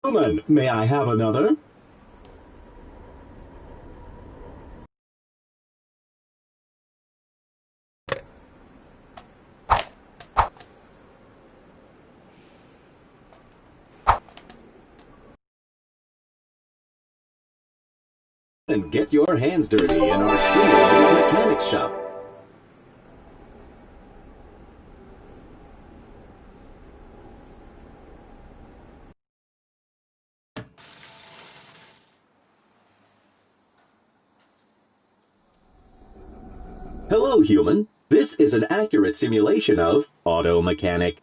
Human, may I have another? And get your hands dirty in our simulated mechanics shop. Hello, human. This is an accurate simulation of auto mechanic.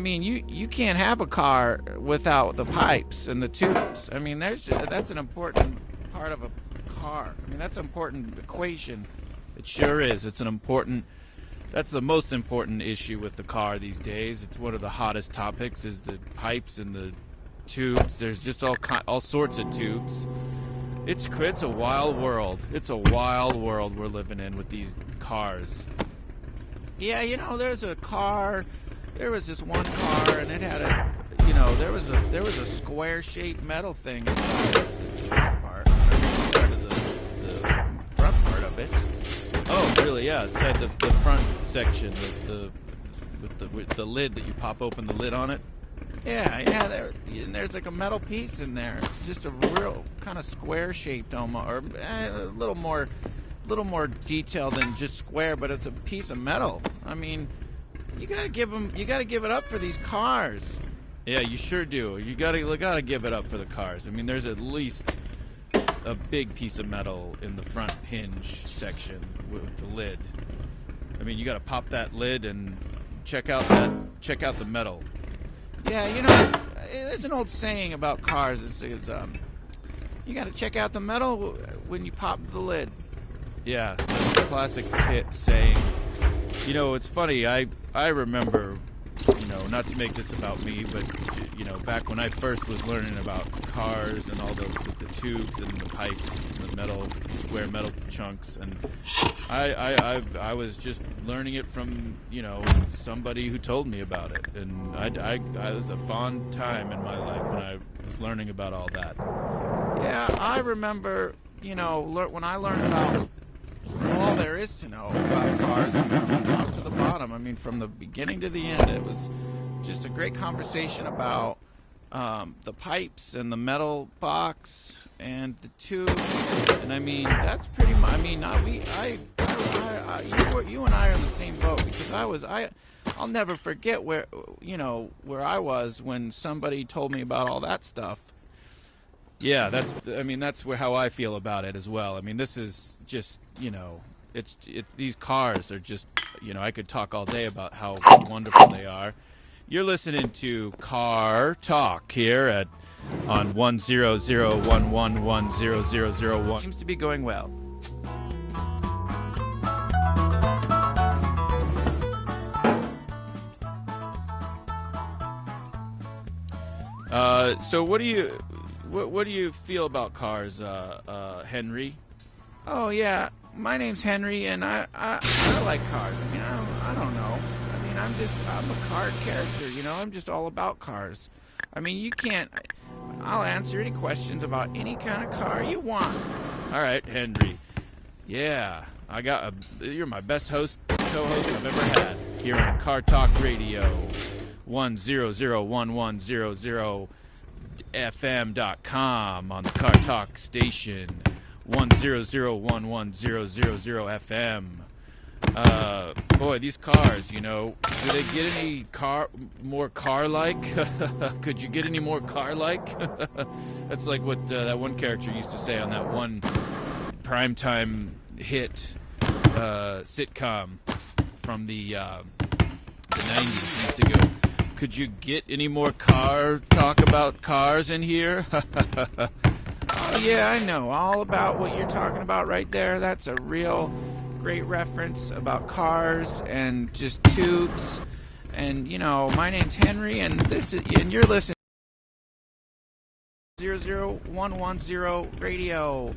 You can't have a car without the pipes and the tubes. I mean, that's an important part of a car. I mean, that's an important equation. It sure is. That's the most important issue with the car these days. It's one of the hottest topics is the pipes and the tubes. There's just all sorts of tubes. It's a wild world. It's a wild world we're living in with these cars. Yeah, there was this one car, and it had there was a square-shaped metal thing inside the front part, the front part of it. Oh, really? Yeah, inside the front section with the lid that you pop open the lid on it. Yeah. There's like a metal piece in there, just a real kind of square-shaped almost, or a little more detailed than just square, but it's a piece of metal. I mean, you gotta give it up for these cars. Yeah, you sure do. You gotta give it up for the cars. I mean, there's at least a big piece of metal in the front hinge section with the lid. I mean, you gotta pop that lid and check out the metal. Yeah, there's an old saying about cars. It's you gotta check out the metal when you pop the lid. Yeah, that's a classic saying. It's funny. I remember not to make this about me, but, back when I first was learning about cars and all those with the tubes and the pipes and the square metal chunks, and I was just learning it from, somebody who told me about it, and I was a fond time in my life when I was learning about all that. Yeah, I remember, when I learned about all there is to know about cars from top to the bottom. I mean, from the beginning to the end, it was just a great conversation about the pipes and the metal box and the tubes. And I mean, that's pretty much. I mean, you and I are in the same boat, because I'll never forget where I was when somebody told me about all that stuff. Yeah, that's how I feel about it as well. I mean, this is just, it's these cars are just, I could talk all day about how wonderful they are. You're listening to Car Talk here on 100110001. Seems to be going well. So what do you feel about cars, Henry? Oh yeah, my name's Henry, and I like cars. I mean, I don't know. I mean, I'm a car character. I'm just all about cars. I mean, I'll answer any questions about any kind of car you want. All right, Henry. Yeah, you're my best co-host I've ever had here on Car Talk Radio, 1001100FM.com on the Car Talk station, 1001100 FM. Boy, these cars, do they get any more car-like? Could you get any more car-like? That's like what that one character used to say on that one primetime hit sitcom from the 90s. He used to go, could you get any more talk about cars in here? Oh, yeah, I know all about what you're talking about right there. That's a real great reference about cars and just tubes. And, my name's Henry, and you're listening to 00110 Radio.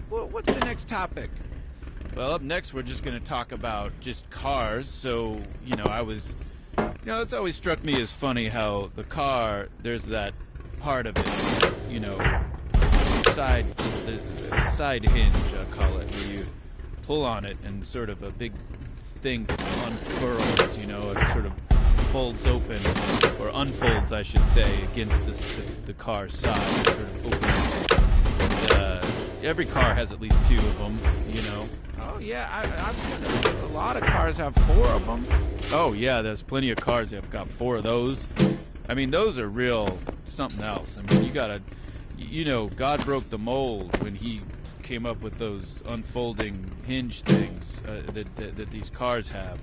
What's the next topic? Well, up next, we're just going to talk about just cars. So, it's always struck me as funny how the car, there's that part of it, the side hinge, I call it, where you pull on it and sort of a big thing unfurls, it sort of folds open, or unfolds, I should say, against the car's side. It sort of opens. And every car has at least two of them, Oh, yeah, I've seen a lot of cars have four of them. Oh, yeah, there's plenty of cars that have got four of those. I mean, those are real something else. I mean, you gotta, God broke the mold when he came up with those unfolding hinge things that these cars have.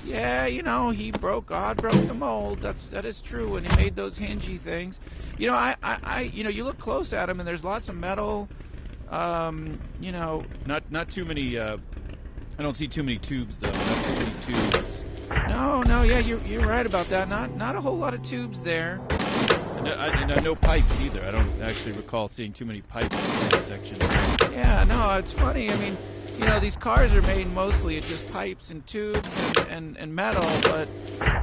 Yeah, God broke the mold. That is true. When he made those hingy things, you look close at them and there's lots of metal. Not too many. I don't see too many tubes though. Not too many tubes. No, yeah, you're right about that. Not a whole lot of tubes there. And no pipes either. I don't actually recall seeing too many pipes in that section. Yeah, no, it's funny. I mean, these cars are made mostly of just pipes and tubes and metal, but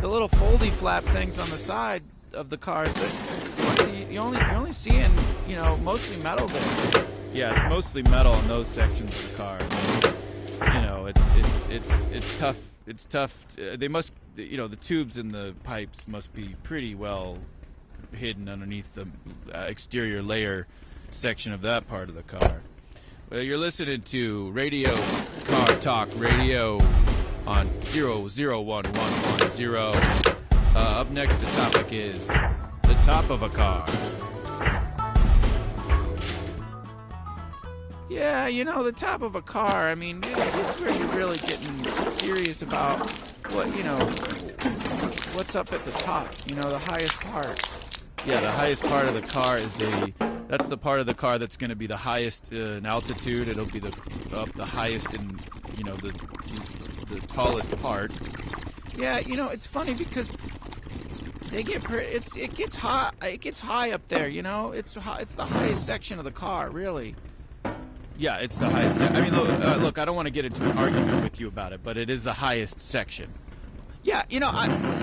the little foldy flap things on the side of the cars, you're only seeing, mostly metal there. Yeah, it's mostly metal in those sections of the car. It's tough. It's tough. They must, the tubes and the pipes must be pretty well hidden underneath the exterior layer section of that part of the car. Well, you're listening to Radio Car Talk Radio on 00110. Up next, the topic is the top of a car. Yeah, the top of a car, I mean, it's where you're really getting serious about what's up at the top, the highest part. Yeah, the highest part of the car that's the part of the car that's going to be the highest in altitude. It'll be the highest in, the tallest part. Yeah, you know, it's funny because they get it gets hot. It gets high up there. You know, it's the highest section of the car, really. Yeah, it's the highest. I mean, look, I don't want to get into an argument with you about it, but it is the highest section. Yeah, you know,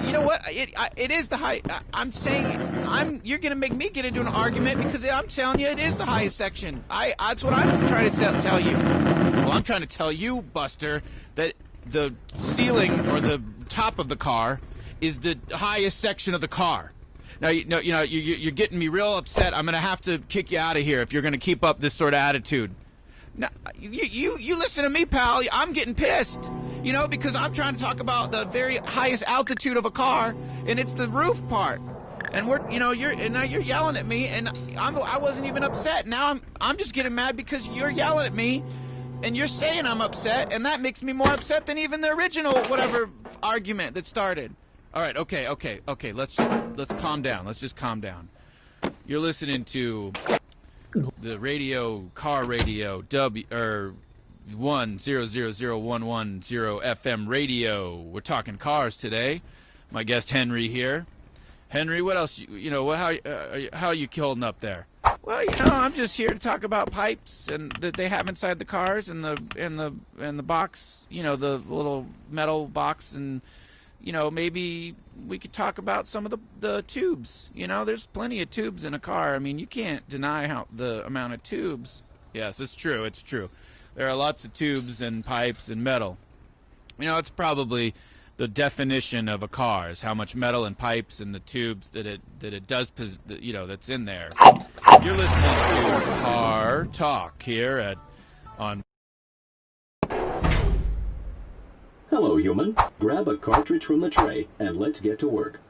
you know what? It is the high. I'm saying you're gonna make me get into an argument because I'm telling you it is the highest section. That's what I'm trying to tell you. Well, I'm trying to tell you, Buster, that the ceiling or the top of the car is the highest section of the car. Now, you're getting me real upset. I'm gonna have to kick you out of here if you're gonna keep up this sort of attitude. Now, you listen to me, pal. I'm getting pissed, you know, because I'm trying to talk about the very highest altitude of a car, and it's the roof part. And now you're yelling at me, and I wasn't even upset. Now I'm just getting mad because you're yelling at me, and you're saying I'm upset, and that makes me more upset than even the original whatever argument that started. All right, okay. Let's calm down. Let's just calm down. You're listening to the car radio 1000110 FM radio. We're talking cars today. My guest Henry here. Henry, what else? How are you holding up there? Well, I'm just here to talk about pipes and that they have inside the cars and the box. The little metal box, and maybe we could talk about some of the tubes. There's plenty of tubes in a car. I mean, you can't deny the amount of tubes. Yes, it's true. It's true. There are lots of tubes and pipes and metal. It's probably the definition of a car is how much metal and pipes and the tubes that it does, that's in there. You're listening to Car Talk here on. Hello, human. Grab a cartridge from the tray and let's get to work.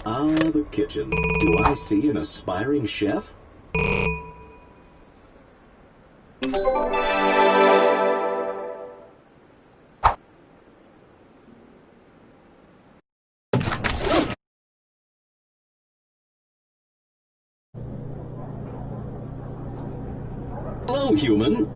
Ah, the kitchen. Do I see an aspiring chef? Hello, human.